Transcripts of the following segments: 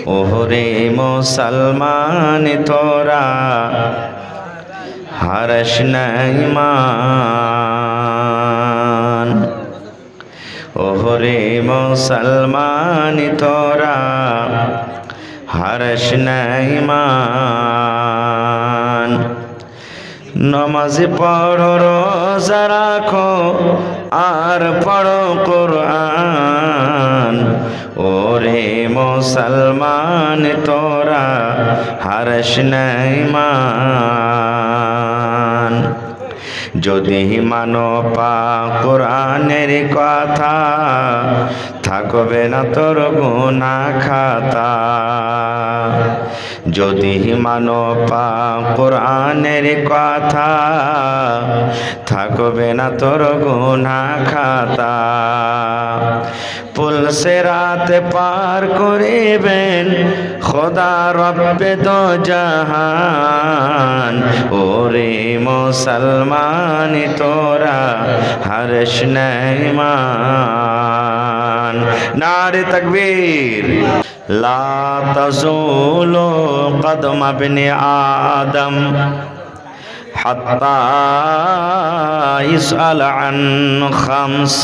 ওহরে মুসলমান তোরা হারস না ঈমান। ওহরে মুসলমান তোরা হারস না ঈমান। নমাজ পড়ো রোজা রাখো আর পড়ো কোরআন। ওরে মুসলমান তোরা হারস না ঈমান। যদি মানো পাক কোরআনের কথা থাকবে না তোর গুনাহ খাতা। যদি মানো পাক কোরআনের কথা থাকবে না তোর গুনাহ খাতা। পুল সিরাত পার করিবেন খোদা রব্বে দো জাহান। ওরে মুসলমান তোরা হারস না ঈমান। নারে তাকবীর। লা তাজুলু কদম ইবনে আদম হাত্তা ইসআল আন খামস।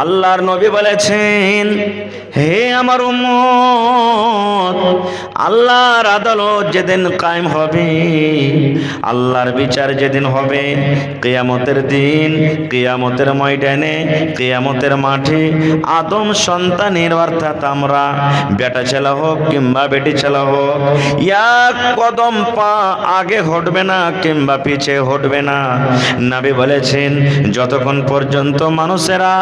আল্লাহর নবী বলেছেন, হে আমার উম্মত, আল্লাহর আদালত যেদিন কায়েম হবে, আল্লাহর বিচার যেদিন হবে, কিয়ামতের দিন, কিয়ামতের ময়দানে, কিয়ামতের মাঠে আদম সন্তানের অর্থাৎ আমরা বেটা ছেলে হোক কিংবা বেটি ছেলে হোক, এক কদম পা আগে হটবে না কিংবা পিছে হটবে না। নবী বলেছেন, যতক্ষণ পর্যন্ত মানুষেরা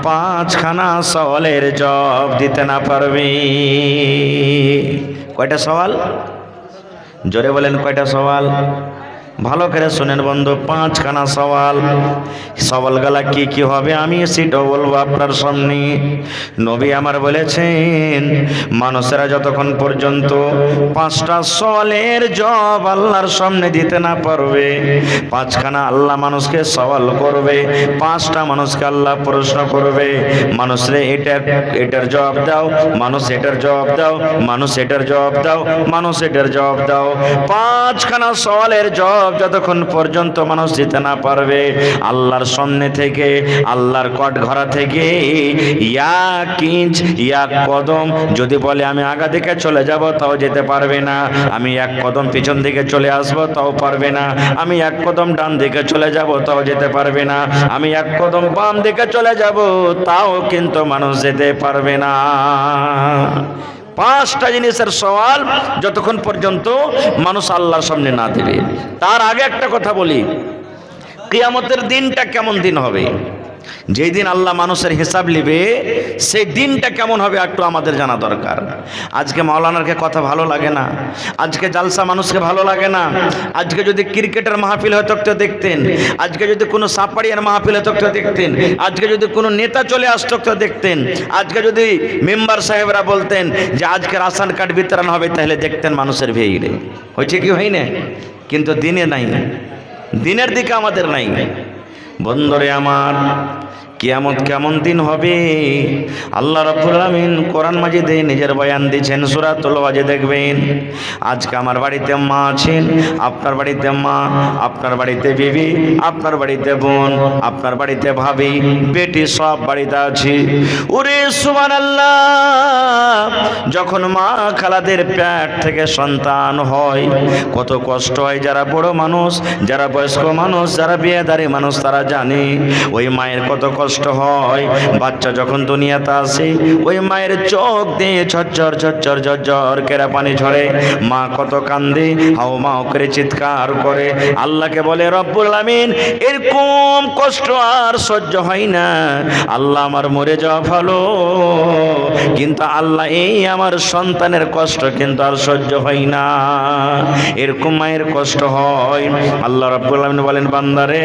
পাঁচখানা সওয়ালের জবাব দিতে না পারবে। কয়টা সওয়াল? জোরে বলেন, কয়টা সওয়াল? ভালো করে শুনেন বন্ধু, পাঁচখানা সওয়াল। সওয়ালগুলা কি কি হবে আমি সেটাও বলবো আপনার সামনে। নবী আমার বলেছেন, মানুষেরা যতক্ষণ পর্যন্ত পাঁচটা সওয়ালের জবাব আল্লাহর সামনে দিতে না পারবে, পাঁচখানা আল্লাহ মানুষকে সওয়াল করবে, পাঁচটা মানুষকে আল্লাহ প্রশ্ন করবে, মানুষরে এটার জবাব দাও, মানুষ এটার জবাব দাও, মানুষ এটার জবাব দাও, মানুষ এটার জবাব দাও। পাঁচখানা সওয়ালের জবাব যতক্ষণ পর্যন্ত মানুষ দিতে না পারবে, আল্লাহর সামনে থেকে, আল্লাহর কটঘরা থেকে এক ইঞ্চ, এক কদম যদি বলে আমি আগা দিকে চলে যাব তাও যেতে পারবে না, আমি এক কদম পিছন দিকে চলে আসবো তাও পারবে না, আমি এক কদম ডান দিকে চলে যাব তাও যেতে পারবে না, আমি এক কদম বাম দিকে চলে যাব তাও কিন্তু মানুষ যেতে পারবে না। পাঁচটা জিনিসের সওয়াল যতক্ষণ পর্যন্ত মানুষ আল্লাহর সামনে না দেবে। তার আগে একটা কথা বলি, কিয়ামতের দিনটা কেমন দিন হবে? যেই দিন আল্লাহ মানুষের হিসাব নেবে সেই দিনটা কেমন হবে একটু আমাদের জানা দরকার। আজকে মাওলানারকে কথা ভালো লাগে না, আজকে জালসা মানুষকে ভালো লাগে না, আজকে যদি ক্রিকেটের মাহফিল হতো তো দেখতেন, আজকে যদি কোনো সাপাড়িয়ার মাহফিল হতো তো দেখতেন, আজকে যদি কোনো নেতা চলে আসতো তো দেখতেন, আজকে যদি মেম্বার সাহেবরা বলতেন যে আজকে রাশন কার্ড বিতরণ হবে তাহলে দেখতেন মানুষের ভিড়ে। হয়েছে কি হয় না? কিন্তু দিনে নাই, দিনের দিকে আমাদের নাই। বন্ধুরে আমার, কিয়ামত কেমন দিন হবে আল্লাহ রাব্বুল আলামিন কোরআন মাজিদে নিজের বয়ান দিয়েছেন। সূরাতুল ওয়াজে দেখবেন, আজকে আমার বাড়িতে মা আছেন, আপনার বাড়িতে মা, আপনার বাড়িতে বিবি, আপনার বাড়িতে বোন, আপনার বাড়িতে ভাবি, বেটি, সব বাড়িতে আছে। ওরে সুবহানাল্লাহ, যখন মা খালাদের পেট থেকে সন্তান হয় কত কষ্ট হয়। যারা বড় মানুষ, যারা বয়স্ক মানুষ, যারা বিয়েদারি মানুষ তারা জানে ওই মায়ের কত কষ্ট হয়। বাচ্চা যখন দুনিয়াতে আসে ওই মায়ের চোখ দিয়ে ঝরঝর ঝরঝর ঝরঝর কেরা পানি ঝরে, মা কত কান্দে, হাও মাও করে চিৎকার করে, আল্লাহকে বলে রব্বুল আলামিন এরকম কষ্ট আর সহ্য হয় না, আল্লাহ আমার মরে যাওয়া ভালো, কিন্তু আল্লাহ এই আমার সন্তানের কষ্ট কিন্তু আর সহ্য হয় না। এরকম মায়ের কষ্ট হয়। আল্লাহ রাব্বুল আলামিন বলেন, বান্দারে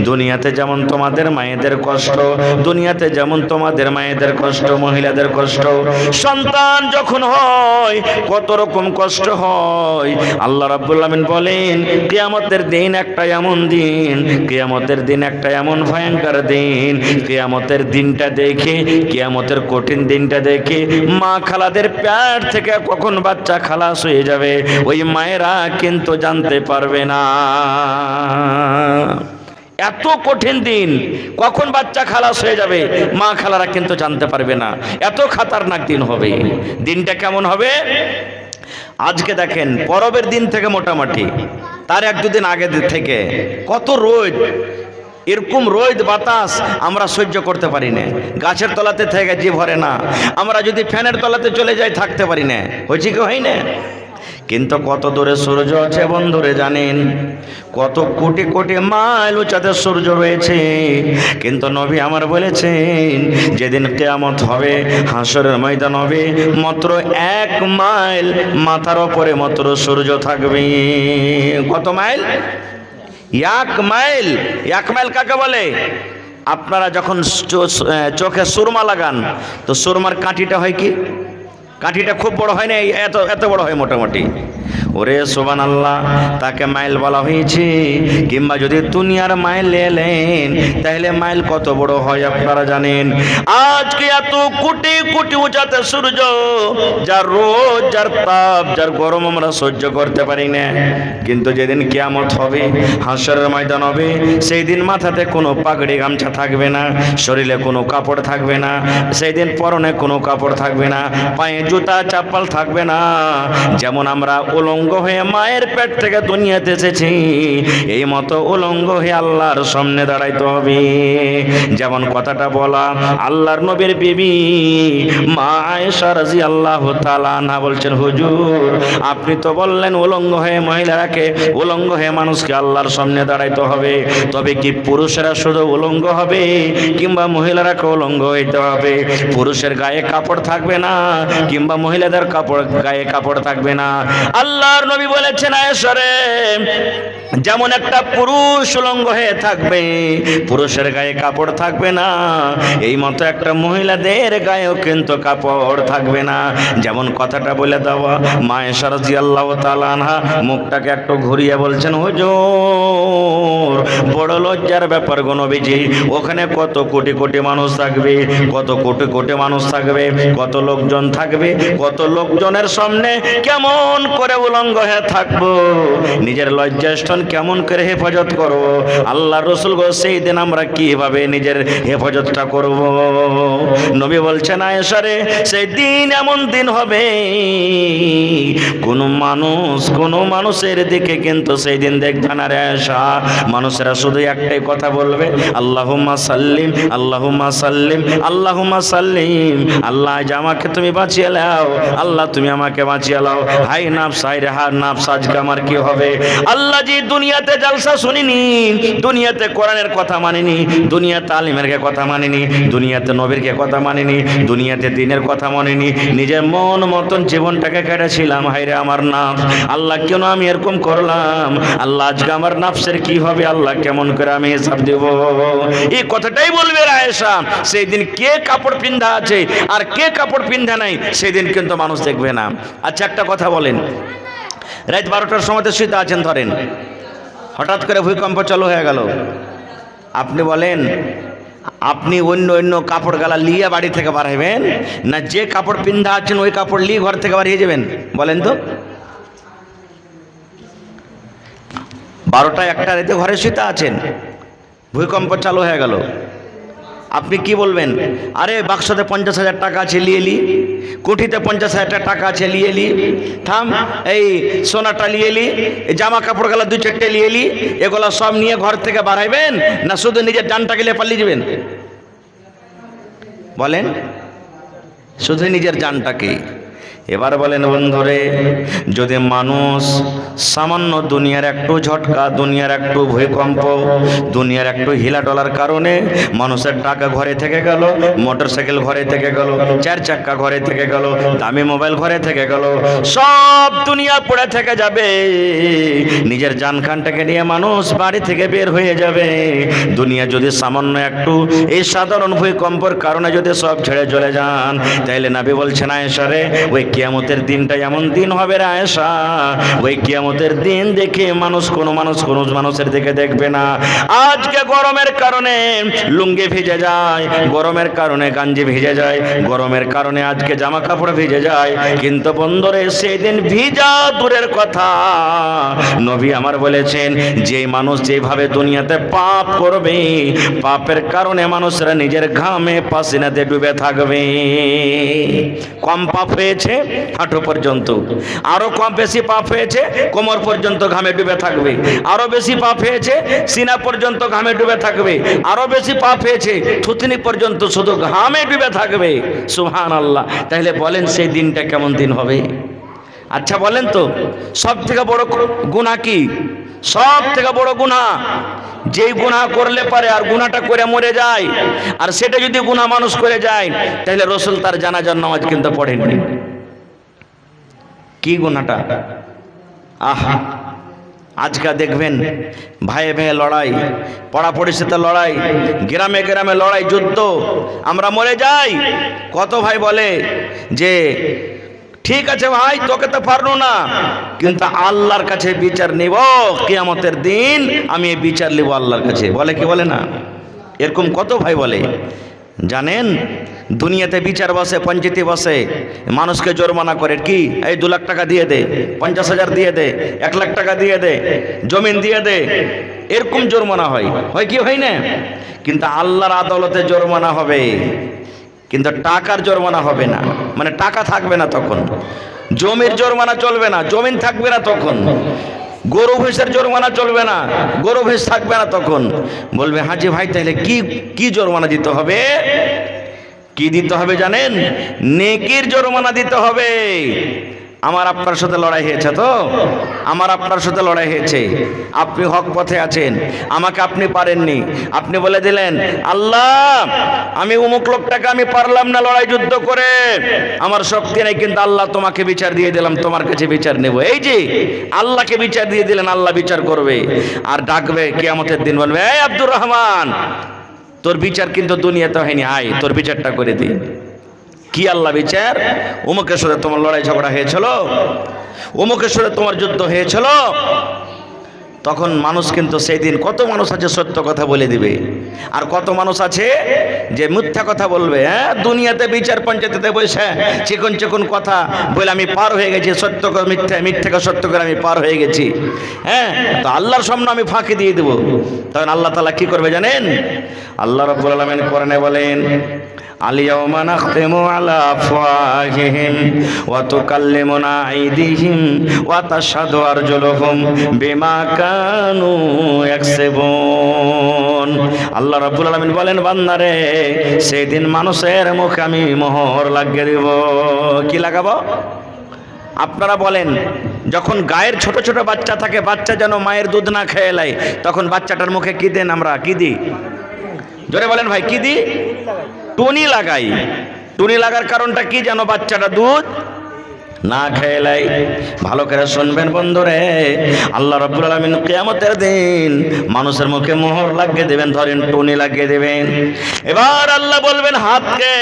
দুনিয়াতে যেমন তোমাদের মায়েদের কষ্ট, দুনিয়াতে যেমন তোমাদের মায়েদের কষ্ট, মহিলাদের কষ্ট, সন্তান যখন হয় কত রকম কষ্ট হয়। আল্লাহ রাব্বুল আলামিন বলেন কিয়ামতের দিন একটা এমন দিন, কিয়ামতের দিন একটা এমন ভয়ঙ্কর দিন, কিয়ামতের দিনটা দেখে, কিয়ামতের কঠিন দিন দিনটা দেখে মা খালাদের পেট থেকে কখন বাচ্চা খালাস হয়ে যাবে ওই মায়েরা কিন্তু জানতে পারবে না। এত কঠিন দিন, কখন বাচ্চা খালাস হয়ে যাবে মা খালারা কিন্তু জানতে পারবে না। এত খাতারনাক দিন হবে। দিনটা কেমন হবে? আজকে দেখেন পরবের দিন থেকে মোটামুটি তার এক দুদিন আগে থেকে কত রোদ, এরকম রোদ বাতাস আমরা সহ্য করতে পারি না। গাছের তলাতে থেকে যে ভরে না, আমরা যদি ফ্যানের তলাতে চলে যাই থাকতে পারি না। হয়েছে কি হয় না? কিন্তু কত দূরে সূর্য আছে বন্ধুরে জানেন? কত কোটি কোটি মাইল উঁচাতে সূর্য রয়েছে। কিন্তু নবী আমার বলেছেন যেদিন কিয়ামত হবে, হাসরের ময়দান হবে, মাত্র 1 মাইল মাথার উপরে মাত্র সূর্য থাকবে। কত মাইল? 1 মাইল। 1 মাইল কাকে বলে? আপনারা যখন চোখে সুরমা লাগান তো সুরমার কাঠিটা হয় কি? কাঠিটা খুব বড় হয় না, এত এত বড় হয় মোটামুটি। ওরে সুবহানাল্লাহ, তাকে মাইল বলা হয়েছে। কিংবা যদি দুনিয়ার মাইল এলেন তাহলে মাইল কত বড় হয় আপনারা জানেন? আজকে এত কোটি কোটি উঁচাতে সূর্য, যার রোদ, যার তাপ, যার গরম আমরা সহ্য করতে পারি না। কিন্তু যেদিন কিয়ামত হবে, হাসরের ময়দান হবে, সেই দিন মাথাতে কোনো পাগড়ি গামছা থাকবে না, শরীরে কোনো কাপড় থাকবে না, সেই দিন পরনে কোনো কাপড় থাকবে না, পায়ে জুতা চাপ্পাল থাকবে না। যেমন আমরা উলঙ্গ হয়ে মায়ের পেট থেকে দুনিয়াতে এসেছি, এই মতো উলঙ্গ হয়ে আল্লাহর সামনে দাঁড়াইতে হবে। যেমন কথাটা বলা আল্লাহর নবীর বিবি মা আয়েশা রাদিয়াল্লাহু তাআলা আনহা বলছেন, হুজুর আপনি তো বললেন উলঙ্গ হয়ে মহিলারাকে, উলঙ্গ হয়ে মানুষকে আল্লাহর সামনে দাঁড়াইতে হবে, তবে কি পুরুষেরা শুধু উলঙ্গ হবে কিংবা মহিলারাকে উলঙ্গ হইতে হবে? পুরুষের গায়ে কাপড় থাকবে না কিংবা মহিলাদের গায়ে কাপড় থাকবে না। আল্লাহর নবী বলেছেন, আয়েশা রে, যেমন একটা পুরুষ উলঙ্গ হয়ে থাকবে, পুরুষের গায়ে কাপড় থাকবে না, এই মতো একটা মহিলাদের গায়েও কিন্তু কাপড় থাকবে না। যেমন কথাটা বলে দেওয়া মা আয়েশা রাদিয়াল্লাহু তাআলা আনহা মুখটাকে একটু ঘুরিয়ে বলছেন, হুজুর বড় লজ্জার ব্যাপার গো নবীজি, ওখানে কত কোটি কোটি মানুষ থাকবে, কত কোটি কোটি মানুষ থাকবে, কত লোকজন থাকবে, কত লোকজনের সামনে কেমন করে উলঙ্গ হয়ে থাকবো, নিজের লজ্জাস্থান কেমন করে হেফাজত করব? আল্লাহ রাসূল গো, সেই দিন আমরা কিভাবে নিজের হেফাজতটা করব? নবী বলছেন, আয়েশা রে, সেই দিন এমন দিন হবে কোন মানুষের দিকে কিন্তু সেই দিন দেখবে না রে আয়েশা। মানুষেরা শুধু একটাই কথা বলবে, আল্লাহুম্মা সাল্লিম, আল্লাহুম্মা সাল্লিম, আল্লাহুম্মা সাল্লিম। আল্লাহ আজ আমাকে তুমি বাঁচিয়ে নাও, আল্লাহ তুমি আমাকে বাঁচিয়ে নাও। হাই নাফস, হাই রে হার নাফস, আজকে আমার কি হবে? আল্লাহ জি দুনিয়াতে জালসা শুনিনি, দুনিয়াতে কোরআনের কথা মানিনি, দুনিয়াতে আলিমের কথা মানিনি, দুনিয়াতে নবীর কথা মানিনি, দুনিয়াতে দ্বীনের কথা মানিনি, নিজের মন মতন জীবনটাকে কেটেছিলাম। হাই রে আমার নাফস, আল্লাহ কেন আমি এরকম করলাম? আল্লাহ আজকে আমার নাফসের কি হবে? আল্লাহ কেমন করে আমি হিসাব দেব? এই কথাটাই বলবে আয়েশা। সেই দিন কে কাপড় পিন্ধা আছে আর কে কাপড় পিন্ধা নাই সেই দিন কিন্তু মানুষ দেখবে না। আচ্ছা একটা কথা বলেন, রাত 12টার সময়তে শুতে আছেন, ধরেন হঠাৎ করে ভূমিকম্প চালু হয়ে গেল, আপনি বলেন আপনি অন্য কাপড় গালা লিয়ে বাড়ি থেকে বার হবেন, না যে কাপড় পিন্ধা আছেন ওই কাপড় নিয়ে ঘর থেকে বাড়িয়ে যাবেন? বলেন তো। 12টা 1টা রাতে ঘরে শুতে আছেন, ভূমিকম্প চালু হয়ে গেল, আপনি কি বলবেন? আরে বাক্সতে 50,000 টাকা আছে, লিয়ে লি, কোঠিতে 50,000 টাকা আছে, লিয়ে লি, থাম এই সোনাটা লিয়ে লি, এই জামা কাপড় গেলা 2-4টে লিয়ে লি, এগুলো সব নিয়ে ঘর থেকে বাড়াইবেন, না শুধু নিজের জানটাকে নিয়ে পালিয়ে যাবেন? বলেন, শুধু নিজের জানটাকে। এবার বলেন বন্ধুরে, যদি মানুষ সামান্য দুনিয়ার একটু ঝটকা, দুনিয়ার একটু ভূমিকম্প, দুনিয়ার একটু হিলাডলার কারণে মানুষের টাকা ঘরে থেকে গেল, মোটরসাইকেল ঘরে থেকে গেল, 4 চাক্কা ঘরে থেকে গেল, দামি মোবাইল ঘরে থেকে গেল, সব দুনিয়া পড়ে থেকে যাবে, নিজের জানখানটাকে নিয়ে মানুষ বাড়ি থেকে বের হয়ে যাবে। দুনিয়া যদি সামান্য একটু এই সাধারণ ভূমিকম্পের কারণে যদি সব ছেড়ে চলে যান, তাইলে নবী বলছেন, আয়েশা রে, ওই কিয়ামতের দিনটা এমন দিন হবে রে আয়েশা, ওই কিয়ামতের দিন দেখে কোনো মানুষের দিকে দেখবে না। আজকে গরমের কারণে লুঙ্গি ভিজে যায়, গরমের কারণে গাঞ্জি ভিজে যায়, গরমের কারণে আজকে জামা কাপড় ভিজে যায়, কিন্তু বন্ধুরে সেই দিন ভিজা দূরের কথা, নবী আমার বলেছেন যে মানুষ যেভাবে দুনিয়াতে পাপ করবে, পাপের কারণে মানুষরা নিজের ঘামে পাসিনাতে ডুবে থাকবে। কম পাপ হয়েছে হাঁটু পর্যন্ত, আরো বেশি পাপ হয়েছে কোমর পর্যন্ত ঘামে ডুবে থাকবে, আরো বেশি পাপ হয়েছে সিনা পর্যন্ত ঘামে ডুবে থাকবে, আরো বেশি পাপ হয়েছে থুতনি পর্যন্ত শুধু ঘামে ডুবে থাকবে। সুবহানাল্লাহ। তাহলে বলেন সেই দিনটা কেমন দিন হবে? আচ্ছা বলেন তো, সব থেকে বড় গুনাহ কি? সব থেকে বড় গুনাহ যেই গুনাহ করলে পারে আর গুনাহটা করে মরে যায়, আর সেটা যদি গুনাহ মানুষ করে যায়, তাহলে রাসূল তার জানাজার নামাজ কিন্তু পড়েননি। কি গুনাহটা? আহা, আজকে দেখবেন ভাইয়ে ভাইয়ে লড়াই, পড়াপড়ির সাথে লড়াই, গ্রামে গ্রামে লড়াই, যুদ্ধ, আমরা মরে যাই। কত ভাই বলে যে ঠিক আছে ভাই তোকে তো পারলো না, কিন্তু আল্লাহর কাছে বিচার নিব, কিয়ামতের দিন আমি এই বিচার নিব আল্লাহর কাছে, বলে কি বলে না? এরকম কত ভাই বলে। জানেন দুনিয়াতে বিচার বসে, পঞ্চায়েতে বসে, মানুষকে জরিমানা করে, কি এই 2 লাখ টাকা দিয়ে দে, 50,000 দিয়ে দে, 1 লাখ টাকা দিয়ে দে, জমিন দিয়ে দে, এরকম জরিমানা হয় কি হয় না? কিন্তু আল্লাহর আদালতে জরিমানা হবে, কিন্তু টাকার জরিমানা হবে না, মানে টাকা থাকবে না তখন, জমির জরিমানা চলবে না, জমিন থাকবে না তখন, গরু ভেঁসের জরিমানা চলবে না, গরু ভেঁস থাকবে না তখন। বলবে হাজি ভাই তাহলে কি জরিমানা দিতে হবে? কি দিতে হবে জানেন? নেকির জরিমানা দিতে হবে। আমার আপনার সাথে লড়াই হয়েছে, তো আমার আপনার সাথে লড়াই হয়েছে, আপনি হক পথে আছেন, আমাকে আপনি পারেননি, আপনি বলে দিলেন আল্লাহ আমি অমুক লোকটাকে আমি পারলাম না লড়াই যুদ্ধ করে, আমার শক্তি নেই, কিন্তু আল্লাহ তোমাকে বিচার দিয়ে দিলাম, তোমার কাছে বিচার নেব। এই যে আল্লাহকে বিচার দিয়ে দিলেন, আল্লাহ বিচার করবে আর ডাকবে কিয়ামতের দিন, বলবে এই আব্দুর রহমান তোর বিচার কিন্তু দুনিয়াতে হয়নি, আয় তোর বিচারটা করে দিই। কি আল্লাহ বিচার? অমুকের সাথে তোমার লড়াই ঝগড়া হয়েছিল, অমুকের সাথে তোমার যুদ্ধ হয়েছিল। তখন মানুষ কিন্তু সেই দিন, কত মানুষ আছে সত্য কথা বলে দিবে, আর কত মানুষ আছে যে মিথ্যা কথা বলবে। হ্যাঁ, দুনিয়াতে বিচার পঞ্চায়েতে বসে চিকন কথা বলে আমি পার হয়ে গেছি, সত্য মিথ্যাকে সত্য করে আমি পার হয়ে গেছি। হ্যাঁ, তো আল্লাহর সামনে আমি ফাঁকি দিয়ে দেবো। তখন আল্লাহ তাআলা কি করবে জানেন? আল্লাহ রাব্বুল আলামিন কোরআনে বলেন আল-ইয়াওমা নাখতিমু আলা আফওয়াহিহিম ওয়া তুকাল্লিমুনা আইদিহিম ওয়া তাশহাদু আরজুলুহুম বিমা কানু ইয়াকসিবুন। আল্লাহ রাব্বুল আলামিন বলেন বান্দারে সেই দিন মানুষের মুখে আমি মোহর লাগিয়ে দেব। কি লাগাবো? আপনারা বলেন যখন গায়ের ছোট ছোট বাচ্চা থাকে, বাচ্চা যেন মায়ের দুধ না খেয়ে নেয়, তখন বাচ্চাটার মুখে কি দেন? আমরা কি দিই? জোরে বলেন ভাই, কি দিই? টুনি লাগাই। টুনি লাগার কারণটা কি? যেন বাচ্চাটা দুধ না খেয়ে নেয়। ভালো করে শুনবেন বন্ধুরে, আল্লাহ রাব্বুল আলামিন কিয়ামতের দিন মানুষের মুখে মোহর লাগিয়ে দেবেন, ধরেন টুনি লাগিয়ে দেবেন। এবার আল্লাহ বলবেন হাতকে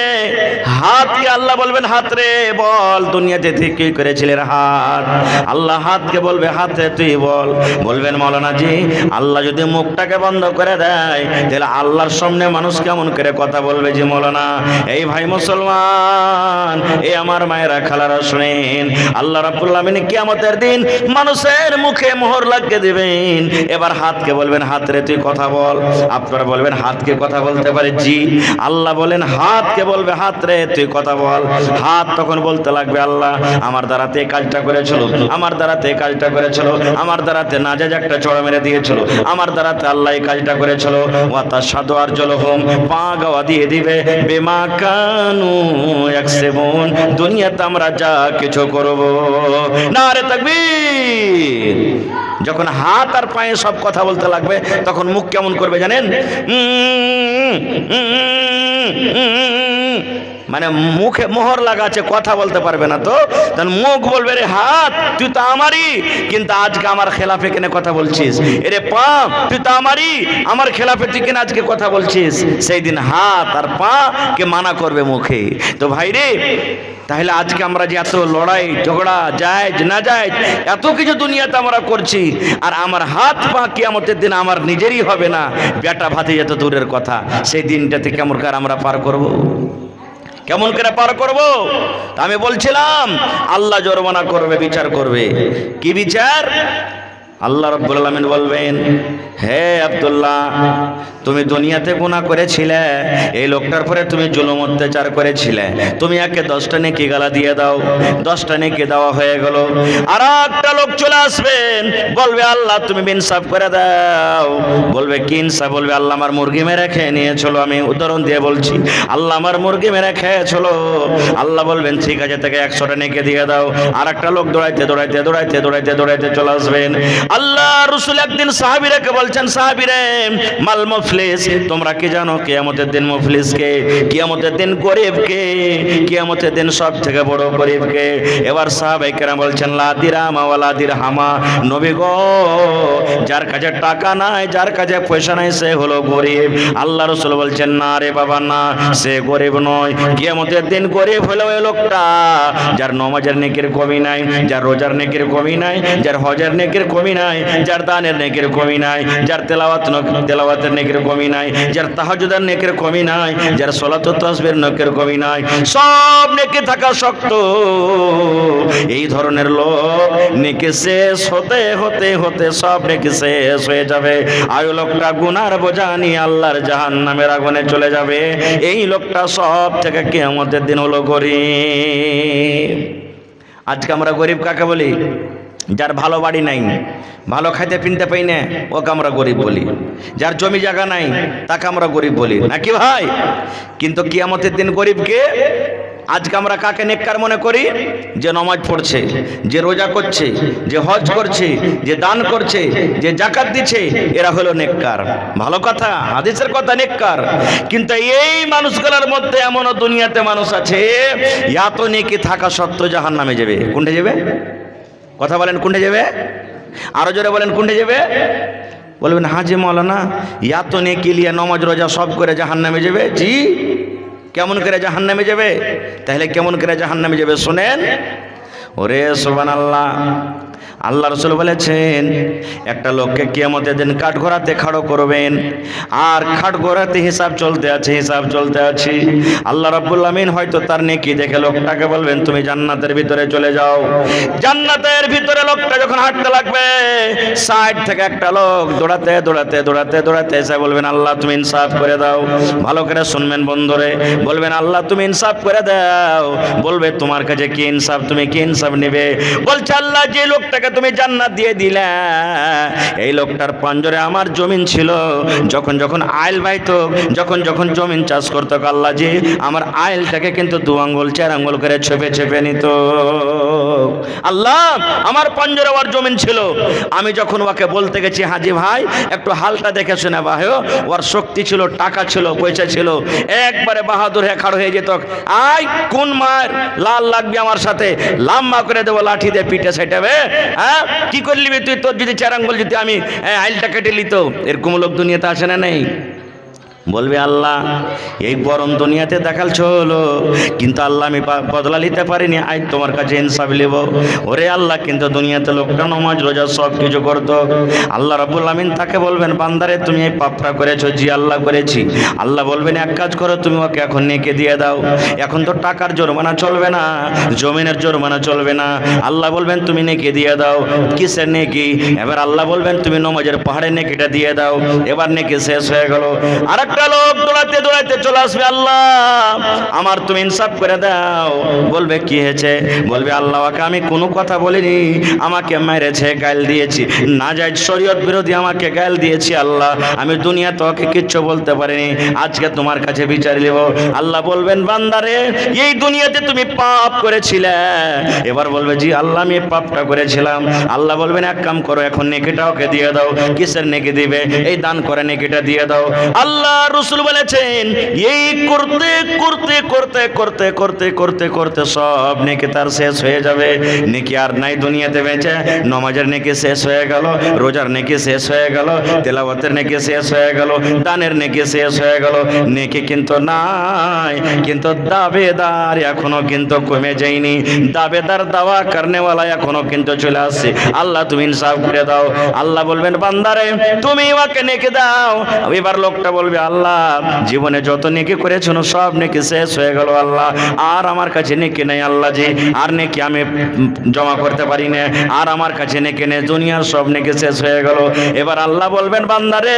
আল্লাহ বলবেন হাত রে বল দুনিয়াতে তুই কি করেছিলি রে হাত। আল্লাহ হাতকে বলবে হাত রে তুই বল। বলবেন মাওলানা জি আল্লাহ যদি মুখটাকে বন্ধ করে দেয় তাহলে আল্লাহর সামনে মানুষ কেমন করে কথা বলবে? যে মাওলানা এই ভাই মুসলমান, এই আমার মায়েরা খালারা শুনেন, আল্লাহ রাব্বুল আলামিন কিয়ামতের দিন মানুষের মুখে মোহর লাগিয়ে দিবেন। এবার হাতকে বলবেন হাত রে তুই কথা বল। আপনারা বলবেন হাতকে কথা বলতে পারে? জি। আল্লাহ বলেন হাতকে বলবে হাত রে তুই কথা বল। হাত তখন বলতে লাগবে আল্লাহ আমার দ্বারাতে এই কাজটা করেছিল, আমার দ্বারাতে এই কাজটা করেছিল, আমার দ্বারাতে নাজাজ একটা চড়া মেরে দিয়েছিল, আমার দ্বারাতে আল্লাহ এই কাজটা করেছিল। ওয়া তাশহাদু আরজুলুহুম, পা গাওয়া দিয়ে দিবে বিমা কানু ইয়াকসিবুন, দুনিয়াতে আমরা যা কিছু করব। নারে তাকবীর। যখন হাত আর পায়ে সব কথা বলতে লাগবে তখন মুখ কেমন করবে জানেন? মানে মুখে মোহর লাগা আছে, কথা বলতে পারবে না। তো তখন মুখ বলবে রে হাত তুই তো আমারই, কিন্তু আজকে আমার খেলাফে কেন কথা বলছিস, এরে পা তুই তো আমারই, আমার খেলাফে তুই কেন আজকে কথা বলছিস। সেই দিন হাত আর পা কে মানা করবে মুখে। তো ভাই রে, তাহলে আজকে আমরা যে এত লড়াই ঝগড়া যায় না যায়, এত কিছু দুনিয়াতে আমরা করছি, আর আমার হাত পা কিয়ামতের দিন আমার নিজেরই হবে না, বেটা ভাতি যত দূরের কথা, সেই দিনটাতে কেমন করে আমরা পার করব, কেমন করে পার করব? আমি বলছিলাম আল্লাহ জরিমানা করবে, বিচার করবে। কি বিচার? আল্লাহ রাব্বুল আলামিন বলবেন, হে আব্দুল্লাহ, তুমি দুনিয়াতে গুনাহ করেছিলে, এই লোকটার পরে তুমি জুলুম অত্যাচার করেছিলে, তুমি একে 10টা নেকি গালা দিয়ে দাও। 10টা নেকি দেওয়া হয়ে গেল। আর একটা লোক চলে আসবেন, বলবে আল্লাহ তুমি ইনসাফ করে দাও। বলবে কি ইনসাফ? বলবে আল্লাহ আমার মুরগি মেরে খেয়ে নিয়েছিল, আমি উদাহরণ দিয়ে বলছি, আল্লাহ আমার মুরগি মেরে খেয়েছিল। আল্লাহ বলবেন ঠিক আছে, তাকে 100টা নেকি দিয়ে দাও। আর একটা লোক দৌড়াইতে দৌড়াইতে দৌড়াইতে দৌড়াইতে দৌড়াইতে চলে আসবেন। আল্লাহ রাসূল একদিন সাহাবীরাকে বলছেন, সাহাবীরা মাল মুফলিস, তোমরা কি জানো কিয়ামতের দিন মুফলিস কে? কিয়ামতের দিন গরীব কে? কিয়ামতের দিন সব থেকে বড় গরীব কে? এবার সাহাবায়ে কেরাম বলছেন লা দিরহামা ওয়ালা দিরহামা, নবী গো, যার কাছে টাকা নাই, যার কাছে পয়সা নাই, সে হলো গরীব। আল্লাহ রাসূল বলছেন না রে বাবা না, সে গরীব নয়। কিয়ামতের দিন গরীব হলো ওই লোকটা যার নামাজের নেকির কমি নাই, যার রোজার নেকির কমি নাই, যার হজের নেকির কমি নাই, যার দানের নেকির কমি নাই, যার তেলাওয়াতের নেকির কমি নাই, যার তাহাজ্জুদের নেকির কমি নাই, যার সালাত ও তাসবিহের নেকির কমি নাই, সব নেকি থাকা শক্ত। এই ধরনের লোক নেকি শেষ হতে হতে হতে সব নেকি শেষ হয়ে যাবে, আর ওই লোকটা গুনার বোঝা নিয়ে আল্লাহর জাহান্নামের আগুনে চলে যাবে। এই লোকটা সব থেকে কিয়ামতের দিন হলো গরীব। আজকে আমরা গরীব কাকে বলি? যার ভালো বাড়ি নাই, ভালো খাইতে পিনতে পাই না, ওকে আমরা গরিব বলি। যার জমি জায়গা নাই, তাকে আমরা গরিব বলি, নাকি ভাই? কিন্তু কিয়ামতের দিন গরিবকে আজকে আমরা কাকে নেককার মনে করি? যে নামাজ পড়ছে, যে রোজা করছে, যে হজ করছে, যে দান করছে, যে যাকাত দিচ্ছে, এরা হলো নেককার। ভালো কথা, হাদিসের কথা, নেককার। কিন্তু এই মানুষগুলোর মধ্যে এমনও দুনিয়াতে মানুষ আছে, এত নেকি থাকা সত্ত্বেও জাহান্নামে যাবে। কোনটা যাবে? কথা বলেন, কোনটা যাবে? আরো জোরে বলেন, কোনটা যাবে? বলবেন হাজি মাওলানা, এত নেকি লিয়ে নামাজ রোজা সব করে জাহান্নামে যাবে? জি। কেমন করে জাহান্নামে যাবে? তাহলে কেমন করে জাহান্নামে যাবে শুনেন। ওরে সুবহানাল্লাহ, আল্লাহ রাসূল বলেছেন একটা লোককে কিয়ামতের দিন কাঠগড়াতে খাড়ো করবেন, আর কাঠগড়াতে হিসাব চলতে আছে, হিসাব চলতে আছে। আল্লাহ রাব্বুল আমিন হয়তো তার নেকি দেখে লোকটাকে বলবেন তুমি জান্নাতের ভিতরে চলে যাও। জান্নাতের ভিতরে লোকটা যখন হাঁটতে লাগবে, সাইড থেকে একটা লোক দৌড়াতে দৌড়াতে দৌড়াতে দৌড়াতে এসে বলবেন আল্লাহ তুমি ইনসাফ করে দাও। ভালো করে শুনবেন বন্ধুরে, বলবেন আল্লাহ তুমি ইনসাফ করে দাও। বলবে তোমার কাছে কি ইনসাফ, তুমি কি ইনসাফ নেবে? বলছে আল্লাহ যে লোকটাকে তুমি জান্নাত দিয়ে দিলা, এই লোকটার পাঞ্জরে আমার জমিন ছিল, যখন যখন আইল বাইতো, যখন যখন জমিন চাষ করতো, আল্লাহ জি আমার আইলটাকে কিন্তু 2 আঙ্গুল 4 আঙ্গুল করে ছেপে ছেপে নিত। আল্লাহ আমার পাঞ্জরে ওর জমিন ছিল, আমি যখন ওকে বলতে গেছি হাজি ভাই একটু হালটা দেখে শুনে ভাই, ওর শক্তি ছিল, টাকা ছিল, পয়সা ছিল, একবারে বাহাদুর হয়ে খাড়ো হয়ে যেত। আই কোন মার লাল লাগবে আমার সাথে, লাম্বা করে দেবো লাঠি দিয়ে পিঠে সেটাবে। হ্যাঁ কি করলি তুই? তোর যদি 4 আঙ্গুল যদি আমি আইলটা কেটে নিত। এরকম লোক দুনিয়াতে আসে না? নেই? বলবে আল্লাহ এই গরম দুনিয়াতে দেখালছো হলো, কিন্তু আল্লাহ আমি বদলা নিতে পারিনি, আজ তোমার কাছে ইনসাফ নেব। ওরে আল্লাহ কিন্তু দুনিয়াতে লোকটা নামাজ রোজা সব কিছু করতো। আল্লাহ রাব্বুল আমিন তাকে বলবেন বান্দারে তুমি এই পাপটা করেছো? জি আল্লাহ করেছি। আল্লাহ বলবেন এক কাজ করো, তুমি ওকে এখন নেকি দিয়ে দাও। এখন তো টাকার জরিমানা চলবে না, জমিনের জরিমানা চলবে না। আল্লাহ বলবেন তুমি নেকি দিয়ে দাও। কিসের নেকি? এবার আল্লাহ বলবেন তুমি নামাজের পাহাড়ে নেকিটা দিয়ে দাও। এবার নেকি শেষ হয়ে গেল। আর একটা লোক দৌড়াতে দৌড়াতে চলে আসবে, আল্লাহ আমার তুমি ইনসাফ করে দাও। বলবে কি হয়েছে? বলবে আল্লাহ ওকে আমি কোনো কথা বলিনি, আমাকে মেরেছে, গাল দিয়েছি, না যায় শরীয়ত বিরোধী আমাকে গাল দিয়েছি। আল্লাহ আমি দুনিয়া তোকে কিচ্ছু বলতে পারিনি, আজকে তোমার কাছে বিচার নেব। আল্লাহ বলবেন বান্দারে এই দুনিয়াতে তুমি পাপ করেছিলে। এবার বলবে জি আল্লাহ আমি পাপটা করেছিলাম। আল্লাহ বলবেন এক কাম করো, এখন নেকিটা ওকে দিয়ে দাও। কিসের নেকি দিবে? এই দান করে নেকিটা দিয়ে দাও। আল্লাহ রসুল বলেছেন এই করতে করতে করতে করতে করতে করতে করতে সব নেকি তার শেষ হয়ে যাবে। নেকি আর নাই দুনিয়াতে বেঁচে। নামাজের নেকি শেষ হয়ে গেল, রোজার নেকি শেষ হয়ে গেল, তেলাওয়াতের নেকি শেষ হয়ে গেল, দানের নেকি শেষ হয়ে গেল, নেকি কিন্তু নাই। কিন্তু দাবেদার এখনো কিন্তু কমে যায়নি। দাবেদার দাওয়া করনেওয়ালা এখনো কিন্তু চলে আসছে। আল্লাহ তুমি ইনসাফ করে দাও। আল্লাহ বলবেন বান্দারে তুমি ওকে নেকি দাও। এবার লোকটা বলবে আল্লাহ জীবনে যত নেকি করেছো সব নেকি শেষ হয়ে গেল আল্লাহ, আর আমার কাছে নেকি নেই আল্লাহ জি, আর নেকি আমি জমা করতে পারি না, আর আমার কাছে নেকি নেই, দুনিয়ার সব নেকি শেষ হয়ে গেল। এবার আল্লাহ বলবেন বান্দারে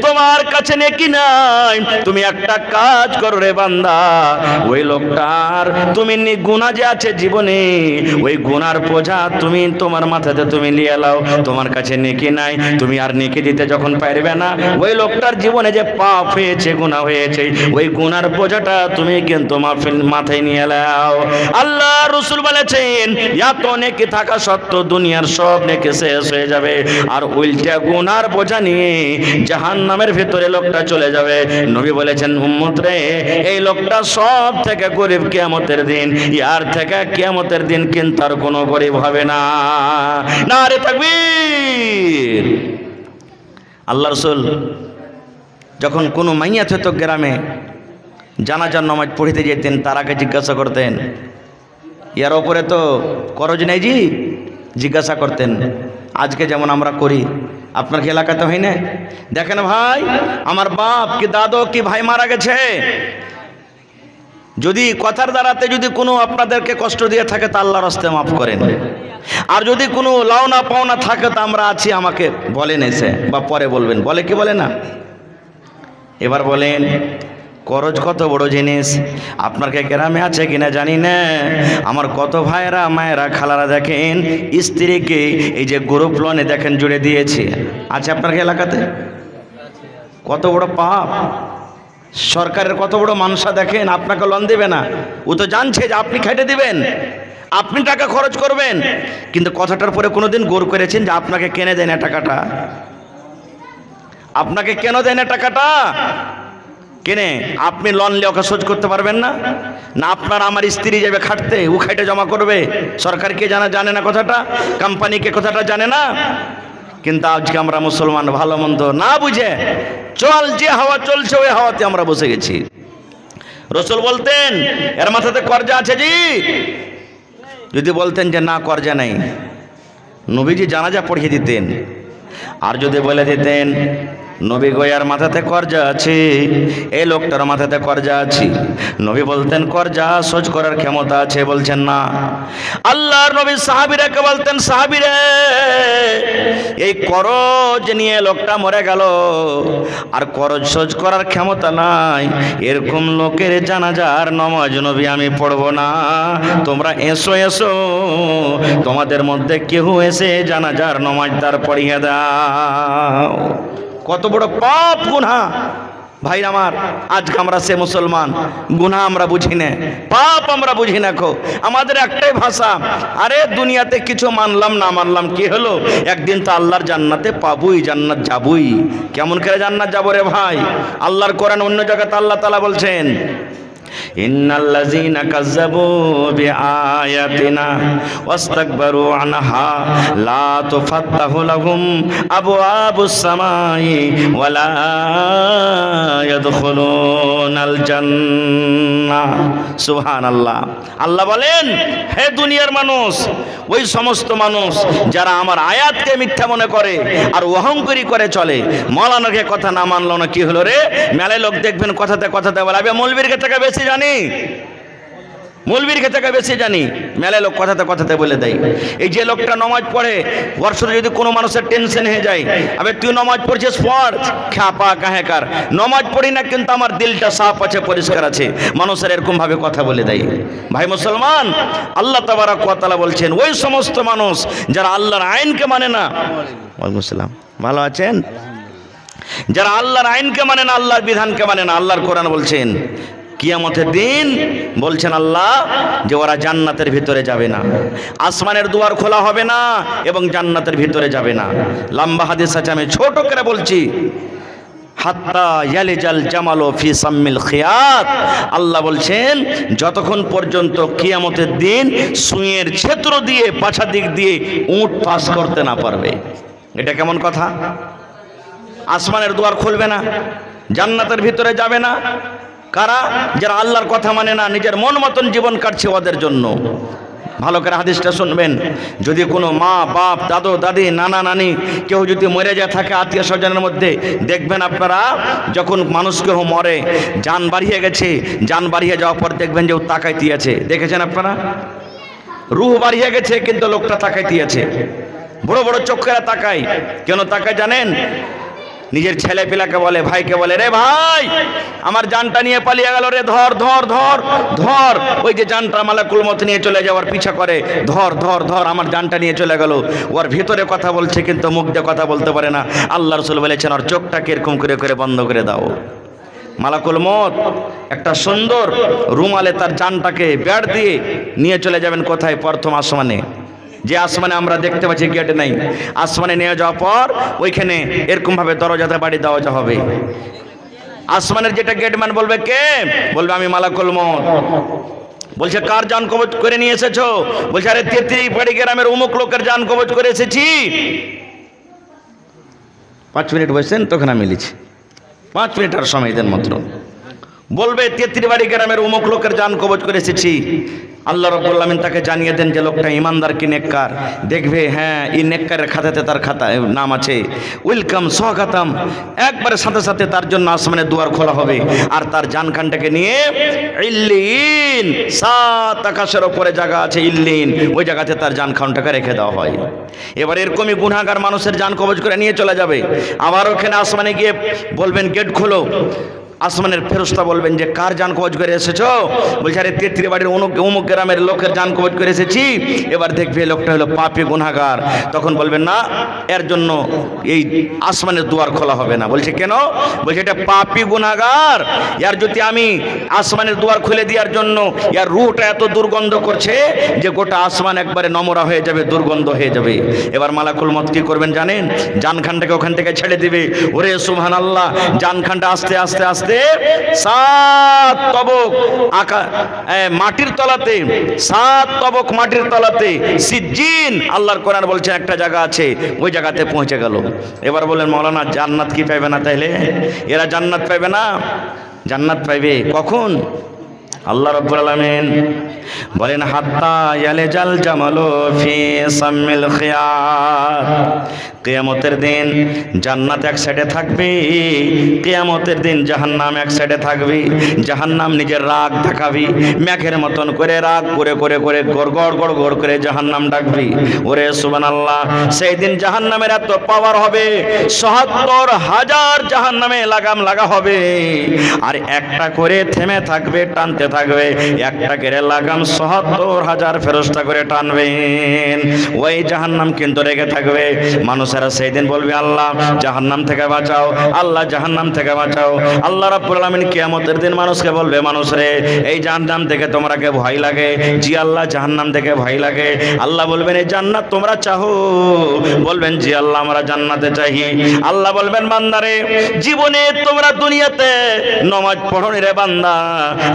তোমার কাছে নেকি নাই, তুমি একটা কাজ করো রে বান্দা, ওই লোকটার তুমি গুনাহ যে আছে জীবনে ওই গুনার বোঝা তুমি তোমার মাথাতে তুমি নিয়ে লাও। তোমার কাছে নেকি নাই, তুমি আর নেকি দিতে যখন পারবে না, ওই লোকটার জীবনে যে পাপ হয়েছে গুনাহ হয়েছে ওই গুনার বোঝাটা তুমি কিন্তু মাথায় নিয়ে লাও। আল্লাহ রাসূল বলেছেন এত নেকি থাকা সত্ত্বেও দুনিয়ার সব নেকি শেষ হয়ে যাবে, আর উল্টা গুনার বোঝা নিয়ে জাহান্নামের ভিতরে লোকটা চলে যাবে। নবী বলেছেন উম্মত রে এই লোকটা সব থেকে গরিব কিয়ামতের দিন, ইয়ার থেকে কিয়ামতের দিন কিন্তু আর কোনো গরিব হবে না। নারে তাকবীর। আল্লাহ রাসূল যখন কোনো মাইয়া থাকতো গ্রামে জানাজার নামাজ পড়িতে যেতেন তার আগে জিজ্ঞাসা করতেন ইয়ার ওপরে তো করজ নেই জি, জিজ্ঞাসা করতেন। আজকে যেমন আমরা করি, আপনার কি এলাকাতে হয় না? দেখেন ভাই আমার বাপ কি দাদু কি ভাই মারা গেছে, যদি কথার দ্বারাতে যদি কোনো আপনাদেরকে কষ্ট দিয়ে থাকে তা আল্লাহর রাস্তায় মাফ করেন, আর যদি কোনো লাওনা পাওনা থাকে তা আমরা আছি আমাকে বলেন এসে বা পরে বলবেন, বলে কি বলে না। এবার বলেন করজ কত বড় জিনিস, আপনার কে গ্রামে আছে কিনা জানি না, আমার কত ভাইয়েরা মায়েরা খালারা দেখেন স্ত্রীকে এই যে গ্রুপ লোনে দেখেন জুড়ে দিয়েছে, আছে আপনার এলাকাতে? কত বড় পাপ, সরকারের কত বড় মানসা দেখেন, আপনাকে লোন দেবে না, ও তো জানছে যে আপনি খেটে দিবেন, আপনি টাকা খরচ করবেন, কিন্তু কথাটার পরে কোনোদিন গৌর করেছেন যে আপনাকে কেনে দেয় না টাকাটা? আপনাকে কেন দেয় না টাকাটা? কেনে আপনি লোন নিয়ে ওকে শোধ করতে পারবেন না? না আপনার আমার স্ত্রী যাবে খাটতে, ও খাইটে জমা করবে, সরকারকে জানে না কথাটা, কোম্পানিকে কথাটা জানে না। কিন্তু আজকে আমরা মুসলমান ভালো মন্দ না বুঝে চল যে হাওয়া চলছে ওই হাওয়াতে আমরা বসে গেছি। রাসূল বলতেন এর মাথাতে কর্জা আছে জি, যদি বলতেন যে না কর্জা নাই নবীজি জানাজা পড়িয়ে দিতেন। আর যদি বলে দিতেন নবী গোয়ার মাথাতে কর্জা আছে, এই লোকটার মাথাতে কর্জা আছে, নবী বলতেন কর্জা সোজ করার ক্ষমতা আছে, বলছেন না। আল্লাহর নবী সাহাবীরাকে বলতেন সাহাবীরা এই করজ নিয়ে লোকটা মরে গেল আর করজ সোজ করার ক্ষমতা নাই, এরকম লোকের জানাজার নামাজ নবী আমি পড়ব না, তোমরা এসো এসো তোমাদের মধ্যে কেউ এসে জানাজার নামাজ তার পড়িয়ে দাও। কত বড় পাপ গুনাহ ভাই আমার। আজকে আমরা সে মুসলমান, গুনাহ আমরা বুঝি না, পাপ আমরা বুঝি না। আমাদের একটাই ভাষা, আরে দুনিয়াতে কিছু মানলাম না মানলাম কি হলো, একদিন তো আল্লাহর জান্নাতে পাবই, জান্নাত যাবই। কেমন করে জান্নাত যাবো রে ভাই? আল্লাহর কোরআন অন্য জায়গাতে আল্লাহ তাআলা বলছেন ইন্নাল্লাযীনা কাযযাবু বিআয়াতিনা ওয়াস্তাকবারু আনহা লা তুফাত্তাহু লাহুম আবওয়াবুস সামাই ওয়া লা ইয়াদখুলুনাল জান্নাহ। সুবহানাল্লাহ। আল্লাহ বলেন হে দুনিয়ার মানুষ, ওই সমস্ত মানুষ যারা আমার আয়াতকে মিথ্যা মনে করে আর অহংকারী করে চলে, মৌলানাকে কথা না মানলো না কি হলো রে, মেলায় লোক দেখবেন কথাতে কথাতে বলে আমি মৌলবীর থেকে বেশি জানি, মৌলবীর থেকে বেশি জানি, মেলায় লোক কথাতে কথাতে বলে দেয়। এই যে লোকটা নামাজ পড়ে বর্ষরে যদি কোনো মানুষের টেনশন হয়ে যায়, আবে তুই নামাজ পড়ছিস পড়, খ্যাপা কাহেকার, নামাজ পড়ি না কিন্তু আমার দিলটা সাফ আছে পরিষ্কার আছে, মানুষের এরকম ভাবে কথা বলে দেয়। ভাই মুসলমান, আল্লাহ তাবারক ওয়া তাআলা বলছেন ওই সমস্ত মানুষ যারা আল্লাহর আইনকে মানে না, ওয়ালাইকুম আসসালাম, ভালো আছেন, যারা আল্লাহর আইনকে মানে না, আল্লাহর বিধানকে মানে না, আল্লাহর কোরআন বলছেন কিয়ামতের দিন বলছেন আল্লাহ যে ওরা জান্নাতের ভিতরে যাবে না, আসমানের দুয়ার খোলা হবে না এবং জান্নাতের ভিতরে যাবে না। লম্বা হাদিস আছে, আমি ছোট করে বলছি, হাত্তা ইয়ালিজাল জামালু ফি সাম্মিল খিয়াত। আল্লাহ বলছেন যতক্ষণ পর্যন্ত কিয়ামতের দিন সুঁইয়ের ছিদ্র দিয়ে পাছা দিক দিয়ে উট পাস করতে না পারবে। এটা কেমন কথা? আসমানের দুয়ার খুলবে না, জান্নাতের ভিতরে যাবে না। কারা? যারা আল্লাহর কথা মানে না, নিজের মন মতন জীবন কাটছে, ওদের জন্য। ভালো করে হাদিসটা শুনবেন। যদি কোনো মা বাপ দাদু দাদি নানা নানি কেউ যদি মরে যায় থাকে আত্মীয় স্বজনের মধ্যে, দেখবেন আপনারা যখন মানুষ কেউ মরে, জান বাড়িয়ে গেছে, জান বাড়িয়ে যাওয়ার পর দেখবেন যে ও তাকাইতে আছে। দেখেছেন আপনারা? রুহ বাড়িয়ে গেছে কিন্তু লোকটা তাকাইতে আছে, বড় বড় চোখেরা তাকায়। কেন তাকায় জানেন? নিজের ছেলে পিলাকে বলে, ভাইকে বলে, রে ভাই আমার জানটা নিয়ে পালিয়ে গেল রে, ধর ধর ধর ধর। ওই যে জানটা মালাকুল মত নিয়ে চলে যাওয়ার পিছা করে, ধর ধর ধর, আমার জানটা নিয়ে চলে গেল। ওর ভিতরে কথা বলছে কিন্তু মুখ দিয়ে কথা বলতে পারে না। আল্লাহ রাসূল বলেছেন ওর চোখটাকে এরকম করে করে বন্ধ করে দাও। মালাকুল মত একটা সুন্দর রুমালে তার জানটাকে ব্যাট দিয়ে নিয়ে চলে যাবেন কোথায়? প্রথম আসমানে। যে আসমানে আমরা দেখতে পাচ্ছি গেট নাই, আসমানে নিয়ে যাওয়ার পর ওইখানে এরকমভাবে দরজাতে বাড়ি দেওয়া হবে। আসমানের যেটা গেটম্যান বলবে, কে? বলবে আমি মালাকুল মত। বলছে কার জান কবজ করে নিয়ে এসেছো? বলছে আরে 33 বাড়ি গ্রামের অমুক লোকের জান কবজ করে এসেছি। 5 মিনিট বসেন, তখন আমি লিখছি। 5 মিনিট আর সময় দেন মাত্র। বলবে 33 বাড়ি গ্রামের অমুক লোকের জান কবজ করে এসেছি। আল্লাহ রাব্বুল আলামিন তাকে জানিয়ে দেন যে লোকটা ইমানদার কি নেককার। দেখবে হ্যাঁ এই নেককারের খাতাতে তার খাতা নাম আছে, ওয়েলকাম স্বাগতম। একবারে সাথে সাথে তার জন্য আসমানের দুয়ার খোলা হবে, আর তার জানখানটাকে নিয়ে ইল্লিন, 7 আকাশের ওপরে জায়গা আছে ইল্লিন, ওই জায়গাতে তার জানখানটাকে রেখে দেওয়া হয়। এবার এরকমই গুনাহগার মানুষের জান কবজ করে নিয়ে চলে যাবে। আবার ওখানে আসমানে গিয়ে বলবেন গেট খোলো। আসমানের ফেরেশতা বলবেন যে কার জান কবজ করে এসেছো? বলছে আরে 33 বাড়ির অমুক গ্রামের লোকের জান কবজ করে এসেছি। এবার দেখবে লোকটা হলো পাপী গুনাহগার। তখন বলবেন না, এর জন্য এই আসমানের দুয়ার খোলা হবে না। বলছে কেন? বলছে এটা পাপী গুনাহগার, এর যদি আমি আসমানের দুয়ার খুলে দেওয়ার জন্য এর রূহটা এত দুর্গন্ধ করছে যে গোটা আসমান একবারে নোংরা হয়ে যাবে, দুর্গন্ধ হয়ে যাবে। এবার মালাকুল মত কি করবেন জানেন? জানখানটাকে ওখান থেকে ছেড়ে দিবে। ওরে সুবহানাল্লাহ, জানখানটা আস্তে আস্তে আস্তে 7 তবক মাটির তলাতে, 7 তবক মাটির তলাতে সিজ্জিন, আল্লাহর কোরআন বলছে একটা জায়গা আছে, ওই জায়গাতে পৌঁছে গেল। এবার বলেন মাওলানা জান্নাত কি পাইবে না? তাইলে এরা জান্নাত পাইবে না? জান্নাত পাইবে কখন? আল্লাহ রাব্বুল আলামিন বলেন হাত্তা ইয়ালিজাল জামালু ফি সাম্মিল খিয়াত। কিয়ামতের দিন জান্নাত এক সাইডে থাকবে, কিয়ামতের দিন জাহান্নাম এক সাইডে থাকবে। জাহান্নাম নিজের রাগ দেখাবি, মেঘের মতন করে রাগ করে করে করে গড় গড় গড় গড় করে জাহান্নাম ডাকবি। ওরে সুবহানাল্লাহ, সেই দিন জাহান্নামের এত পাওয়ার হবে ৭৭,০০০ জাহান্নামে লাগাম লাগা হবে, আর একটা করে থেমে থাকবে, টানতে থাকবে। একটা করে লাগাম ৭৭,০০০ ফেরেশতা করে টানবেন। ওই জাহান্নাম কিন্তু রেগে থাকবে। মানুষেরা সেই দিন বলবে আল্লাহ জাহান্নাম থেকে বাঁচাও, আল্লাহ জাহান্নাম থেকে বাঁচাও। আল্লাহ রাব্বুল আলামিন কিয়ামতের দিন মানুষকে বলবে, মানুষ রে এই জাহান্নাম থেকে তোমরাকে ভয় লাগে? জি আল্লাহ জাহান্নাম থেকে ভয় লাগে। আল্লাহ বলবেন এই জান্নাত তোমরা চাও? বলবেন জি আল্লাহ আমরা জান্নাতে চাই। আল্লাহ বলবেন বান্দারে জীবনে তোমরা দুনিয়াতে নামাজ পড়নি রে বান্দা,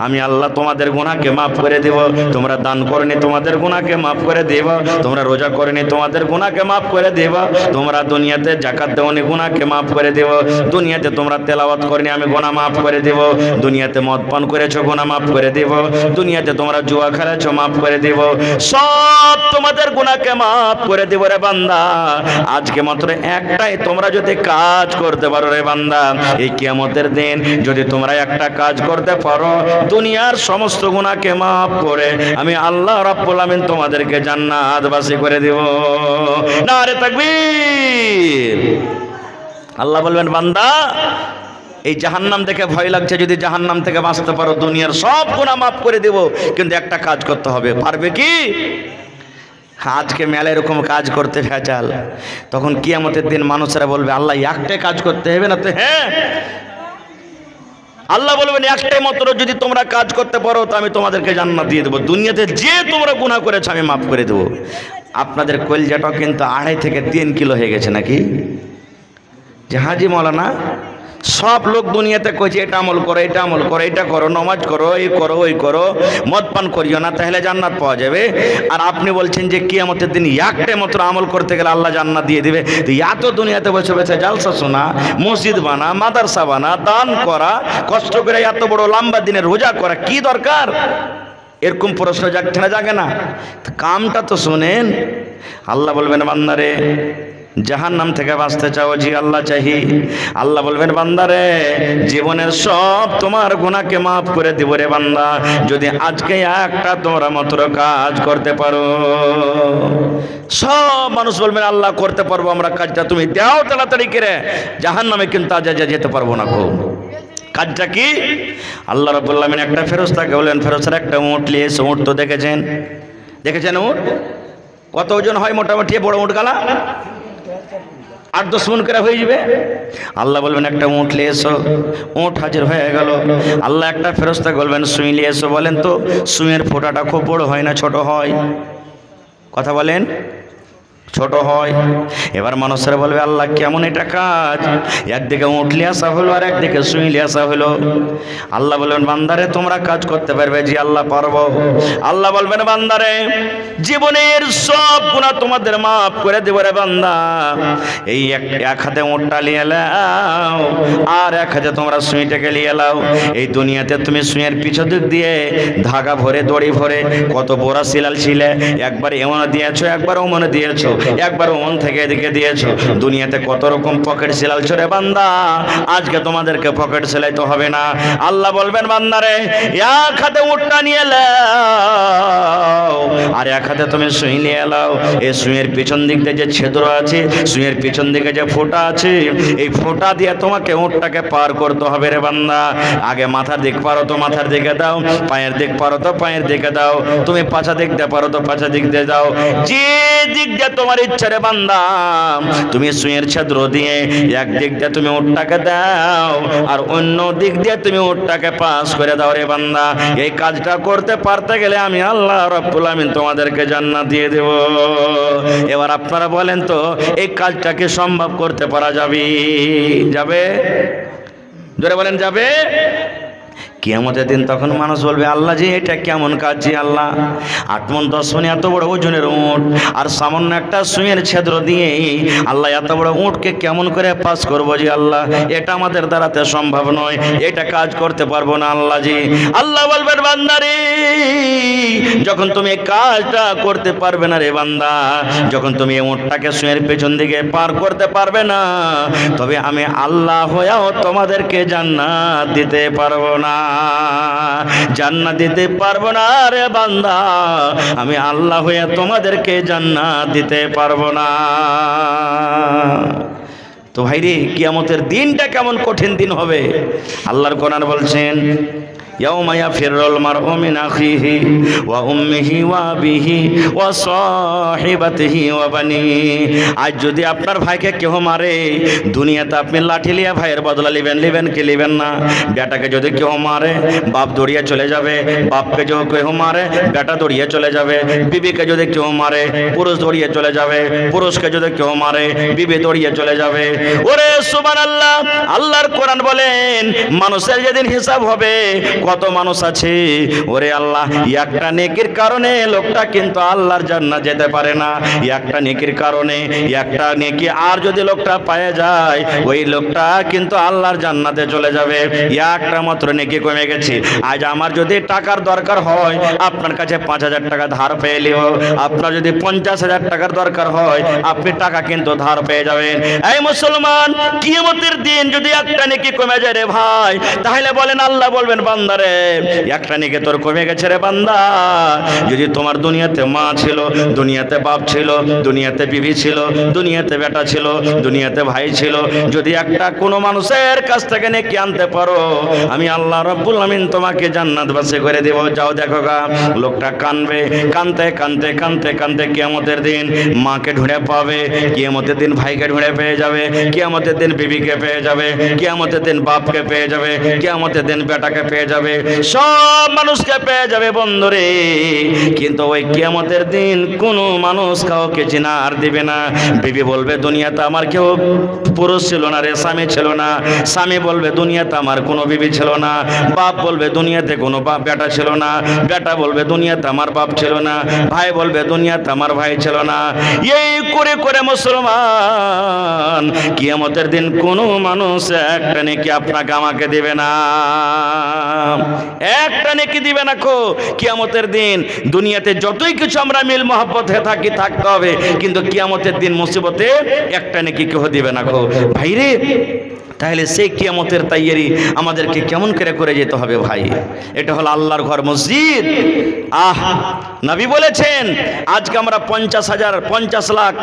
আমি আল্লাহ তোমাদের গুনাহকে মাফ করে দেব। তোমরা দান করনি, তোমাদের গুনাহকে মাফ করে দেব। তোমরা রোজা করনি, তোমাদের গুনাহকে মাফ করে দেব। তোমরা দুনিয়াতে যাকাত দেওনি, গুনাহকে মাফ করে দেব। দুনিয়াতে তোমরা তেলাওয়াত করনি, আমি গুনাহ মাফ করে দেব। দুনিয়াতে মদ পান করেছো, গুনাহ মাফ করে দেব। দুনিয়াতে তোমরা জুয়া খেলেছো, মাফ করে দেব। সব তোমাদের গুনাহকে মাফ করে দেব রে বান্দা। আজকে মাত্র একটাই তোমরা যদি কাজ করতে পারো রে বান্দা, এই কিয়ামতের দিন যদি তোমরা একটা কাজ করতে পারো, দুনিয়ার সমস্ত গুনাহকে মাফ করে আমি আল্লাহ রাব্বুল আমিন তোমাদেরকে জান্নাতবাসী করে দেব। নারে তাকবীর। আল্লাহ বলবেন বান্দা এই জাহান্নাম দেখে ভয় লাগছে, যদি জাহান্নাম থেকে বাঁচতে পারো দুনিয়ার সব গুনাহ মাফ করে দেব, কিন্তু একটা কাজ করতে হবে। পারবে কি? আজকে মেলা এরকম কাজ করতে ভেজাল। তখন কিয়ামতের দিন মানুষেরা বলবে আল্লাহ একটাই কাজ করতে হবে না? তো হ্যাঁ, আল্লাহ বলবেন একটাই মাত্র যদি তোমরা কাজ করতে পারো তো আমি তোমাদেরকে জান্নাত দিয়ে দেবো। দুনিয়াতে যে তোমরা গুনাহ করেছো আমি মাফ করে দেবো। আপনাদের কলজাটাও কিন্তু 2.5 থেকে 3 কিলো হয়ে গেছে নাকি? যে হাজি মৌলানা সব লোক দুনিয়াতে কইছে এটা আমল করো, এটা আমল করো, এটা করো, নমাজ করো, এই করো, ওই করো, মদ পান করিও না, তাহলে জান্নাত পাওয়া যাবে। আর আপনি বলছেন যে কিয়ামতের দিন একটা মাত্র আমল করতে গেলে আল্লাহ জান্নাত দিয়ে দিবে। তো এত দুনিয়াতে বসে বসে জালসা শোনা, মসজিদ বানা, মাদ্রাসা বানা, দান করা, কষ্ট করে এত বড় লম্বা দিনে রোজা করা কি দরকার? এরকম প্রশ্ন জাগছে না, জাগে না? কামটা তো শোনেন। আল্লাহ বলবেন বান্দারে জাহান্নাম থেকে বাঁচতে চাও? জি আল্লাহ চাহি। আল্লাহ বলবেন বান্দারে জীবনের সব তোমার গুনাহকে মাফ করে দিব রে বান্দা, যদি আজকে একটা তোমরা মাত্র কাজ করতে পারো। সব মানুষ বলবেন আল্লাহ করতে পারবো আমরা কাজটা, তুমি দাও তাড়াতাড়ি করে, জাহান্নামে কিন্তু আজ যেতে পারবো না। খুব কাজটা কি? আল্লাহ রাব্বুল আলামিন একটা ফেরেশতাকে বললেন, ফেরেশতার একটা উট নিয়ে এসে, উট তো দেখেছেন, দেখেছেন উট কত ওজন হয় মোটামুটি? বড় উট গালা 8-10 মণ করে হয়ে যাবে। আল্লাহ বলবেন একটা উট নিয়ে এসো, উট হাজির হয়ে গেল। আল্লাহ একটা ফেরেশতাকে বলবেন সুই নিয়ে এসো। বলেন তো সুইয়ের ফোঁটাটা খুব বড় হয় না ছোট হয়? কথা বলেন, ছোট হয়। এবার মানুষেরা বলবে আল্লাহ কেমন এটা কাজ? একদিকে উঠলে আসা হলো আর একদিকে শুইলে আসা হলো। আল্লাহ বলবেন বান্দারে তোমরা কাজ করতে পারবে? জি আল্লাহ পারবো। আল্লাহ বলবেন বান্দারে জীবনের সব গুনাহ তোমাদের মাফ করে দেব রে বান্দা, এই এক হাতে উটটা নিয়ে নাও আর এক হাতে তোমরা সুইটাকে নিয়ে নাও। এই দুনিয়াতে তুমি সুইয়ের পিছন দিক দিয়ে ধাগা ভরে দড়ি ভরে কত বড় সিলাল ছিলে, একবার এমন দিয়েছো, একবার ওমন দিয়েছো, একবার ওমন থেকে এদিকে দিয়েছো। দুনিয়াতে কত রকম পকেট সেলাই রে বান্দা, আজকে তোমাদেরকে পকেট সেলাই তো হবে না। আল্লাহ বলবেন বান্দারে এক হাতে উটটা নিয়ে নাও আর এক হাতে তুমি সুই নিয়ে নাও। এই সুইয়ের পিছন দিক দিয়ে যে ছিদ্র আছে, সুইয়ের পিছন দিকে যে ফোঁটা আছে, এই ফোঁটা দিয়ে তোমাকে উটটাকে পার করতে হবে রে বান্দা। আগে মাথার দিক পারো তো মাথার দিকে দাও, পায়ের দিক পারো তো পায়ের দিকে দাও, তুমি পাছা দিক দিয়ে পারো তো পাছা দিক দিয়ে দাও। যে দিক দিয়ে তোমার ইচ্ছা রে বান্দা, তুমি সুইয়ের ছিদ্র দিয়ে এক দিক দিয়ে তুমি উটটাকে দাও আর অন্য দিক দিয়ে তুমি উটটাকে পাস করে দাও রে বান্দা। এই কাজটা করতে পারতে গেলে আমি আল্লাহ রাব্বুল আমিন তোমাদেরকে জান্নাত দিয়ে দেব। এবার আপনারা বলেন তো এই কাজটাকে সম্ভব করতে পারা যাবে? যাবে? জোরে বলেন যাবে? কিয়ামতের দিন তখন মানুষ বলবে আল্লাহ জি এটা কেমন কাজ? জি আল্লাহ 8 মণ 10 মণ এত বড় ওজনের উট আর সামান্য একটা সুইয়ের ছিদ্র দিয়ে আল্লাহ এত বড় উটকে কেমন করে পাস করবো? জি আল্লাহ এটা আমাদের দ্বারাতে সম্ভব নয়, এটা কাজ করতে পারবো না আল্লাহ জি। আল্লাহ বলবেন বান্দারে যখন তুমি এই কাজটা করতে পারবে না রে বান্দা, যখন তুমি এই উটটাকে সুইয়ের পেছন দিকে পার করতে পারবে না, তবে আমি আল্লাহ হয়েও তোমাদেরকে জান্নাত দিতে পারবো না, জান্নাত দিতে পারবো না রে বান্দা, আমি আল্লাহ হয়ে তোমাদেরকে জান্নাত দিতে পারবো না। তো ভাইরে কিয়ামতের দিনটা কেমন কঠিন দিন হবে। আল্লাহর কোরআন বলছেন ইয়াউমা ইয়াফিরুল মারউ মিন আখিহি ওয়া উম্মিহি ওয়া আবিহি ওয়া সাহিবাতিহি ওয়া বানিহি। আজ যদি আপনার ভাইকে কেউ মারে, দুনিয়াতে আপনি লাঠি লিয়া ভাইয়ের বদলা নেবেন কি নেবেন না? বেটাকে যদি কেউ মারে বাপ দৌড়িয়ে চলে যাবে, বাপকে যদি কেউ মারে বেটা দৌড়িয়ে চলে যাবে, বিবিকে যদি কেউ মারে পুরুষ দৌড়িয়ে চলে যাবে, পুরুষকে যদি কেউ মারে বিবি দৌড়িয়ে চলে যাবে। ওরে সুবহানাল্লাহ, আল্লাহর কোরআন বলেন মানুষের যেদিন হিসাব হবে কত মানুষ আছে, ওরে আল্লাহ একটা নেকির কারণে লোকটা কিন্তু আল্লাহর জান্নাত যেতে পারে না। একটা নেকির কারণে একটা নেকি আর যদি লোকটা পায়ে যায়, ওই লোকটা কিন্তু আল্লাহর জান্নাতে চলে যাবে। একটা মাত্র নেকি কমে গেছে। আজ আমার যদি টাকার দরকার হয়, আপনার কাছে 5,000 টাকা ধার পেয়ে নিও, আপনার যদি 50,000 টাকার দরকার হয় আপনি টাকা কিন্তু ধার পেয়ে যাবেন। এই মুসলমান, কিয়ামতের দিন যদি একটা নেকি কমে যায় রে ভাই, তাহলে বলেন আল্লাহ বলবেন বান্দারে একটা নেকি তোর কমে গেছে রে বান্দা। যদি তোমার দুনিয়াতে মা ছিল, দুনিয়াতে বাপ ছিল, দুনিয়াতে বিবি ছিল, দুনিয়াতে বেটা ছিল, দুনিয়াতে ভাই ছিল, যদি একটা কোনো মানুষের কাছ থেকে নেকি আনতে পারো, আমি আল্লাহ রাব্বুল আমিন তোমাকে জান্নাতবাসী করে দেব। যাও দেখো গা, লোকটা কানবে, কানতে কানতে কানতে কানতে কিয়ামতের দিন মাকে ঢুঁড়ে পাবে, কিয়ামতের দিন ভাইকে ঢুঁড়ে পেয়ে যাবে, কিয়ামতের দিন বিবিকে পেয়ে যাবে, কিয়ামতের দিন বাপকে পেয়ে যাবে, কিয়ামতের দিন বেটাকে পেয়ে যাবে। যাবে, সব মানুষকে পেয়ে যাবে বন্ধুরে। কিন্তু ওই কিয়ামতের দিন কোনো মানুষ কাউকে চিনার দিবে না। বিবি বলবে দুনিয়াতে আমার কেউ পুরুষ ছিল না রে, স্বামী ছিল না। স্বামী বলবে দুনিয়াতে আমার কোনো বিবি ছিল না। বাপ বলবে দুনিয়াতে কোনো বাপ বেটা ছিল না। বেটা বলবে দুনিয়াতে আমার বাপ ছিল না। ভাই বলবে দুনিয়াতে আমার ভাই ছিল না। এই করে করে মুসলমান কিয়ামতের দিন কোনো মানুষ একটা নেকি আপনাকে আমাকে দিবে না, একটা নেকি দিবে না কো কিয়ামতের দিন। দুনিয়াতে যতই কিছু আমরা মিল মহব্বত হয়ে থাকি, থাকতে হবে, কিন্তু কিয়ামতের দিন মুসিবতে একটা নেকি কেউ দিবে না কো ভাইরে। তাহলে সেই কিয়ামতের তাইয়ারি আমাদেরকে কেমন করে করে যেতে হবে ভাই। এটা হলো আল্লাহর ঘর মসজিদ। নবী বলেছেন আজকে আমরা 50,000 50 লাখ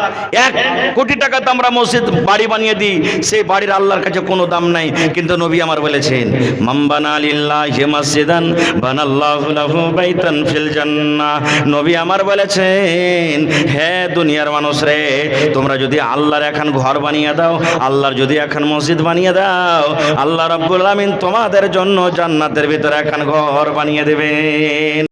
1 কোটি টাকাতে আমরা মসজিদ বাড়ি বানিয়ে দিই, সেই বাড়ির আল্লাহর কাছে কোনো দাম নাই। কিন্তু নবী আমার বলেছেন মান বানা লিল্লাহি মসজিদান বানাল্লাহু লাহু বাইতান ফিল জান্নাহ। নবী আমার বলেছেন হে দুনিয়ার মানুষ রে, তোমরা যদি আল্লাহর এখন ঘর বানিয়ে দাও, আল্লাহর যদি এখন মসজিদ বানিয়ে দাও, আল্লাহ রাব্বুল আলামিন তোমাদের জন্য জান্নাতের ভিতরে এখন ঘর বানিয়ে দেবেন।